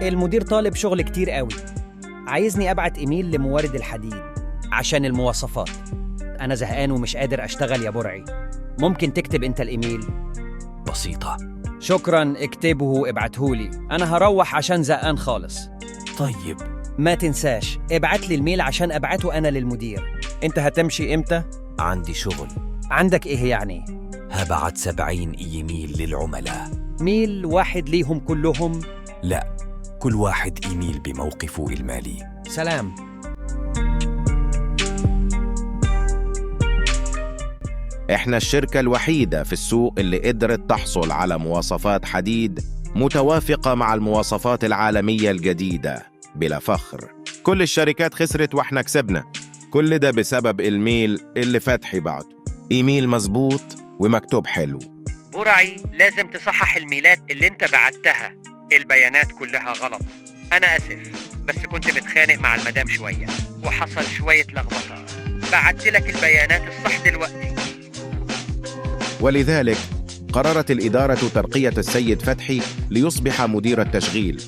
المدير طالب شغل كتير قوي، عايزني أبعت إيميل لمورد الحديد عشان المواصفات. أنا زهقان ومش قادر أشتغل يا برعي، ممكن تكتب أنت الإيميل؟ بسيطة. شكراً، اكتبه وابعتهولي، أنا هروح عشان زهقان خالص. طيب. ما تنساش ابعت لي الميل عشان أبعته أنا للمدير. أنت هتمشي إمتى؟ عندي شغل. عندك إيه يعني؟ هبعت 70 إيميل للعملاء. ميل واحد ليهم كلهم؟ لا، كل واحد إيميل بموقفه المالي. سلام. إحنا الشركة الوحيدة في السوق اللي قدرت تحصل على مواصفات حديد متوافقة مع المواصفات العالمية الجديدة بلا فخر. كل الشركات خسرت وإحنا كسبنا. كل ده بسبب الميل اللي فتحي بعته، إيميل مظبوط ومكتوب حلو. برعي، لازم تصحح الميلات اللي انت بعتها، البيانات كلها غلط. انا اسف، بس كنت متخانق مع المدام شوية وحصل شوية لخبطة. بعت لك البيانات الصح دلوقتي. ولذلك قررت الإدارة ترقية السيد فتحي ليصبح مدير التشغيل.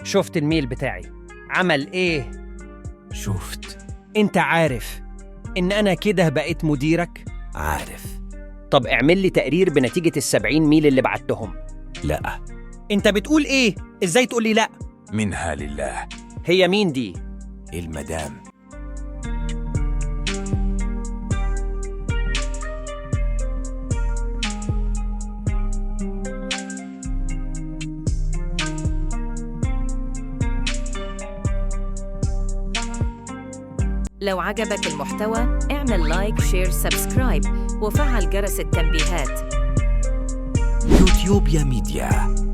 شفت الميل بتاعي عمل ايه؟ شفت. انت عارف ان انا كده بقيت مديرك؟ عارف. طب اعمل لي تقرير بنتيجة ال70 ميل اللي بعتهم. لا. انت بتقول ايه؟ ازاي تقول لي لا؟ منها لله. هي مين دي؟ المدام. لو عجبك المحتوى اعمل لايك، شير، سبسكرايب وفعل جرس التنبيهات. يوتيوب يا ميديا.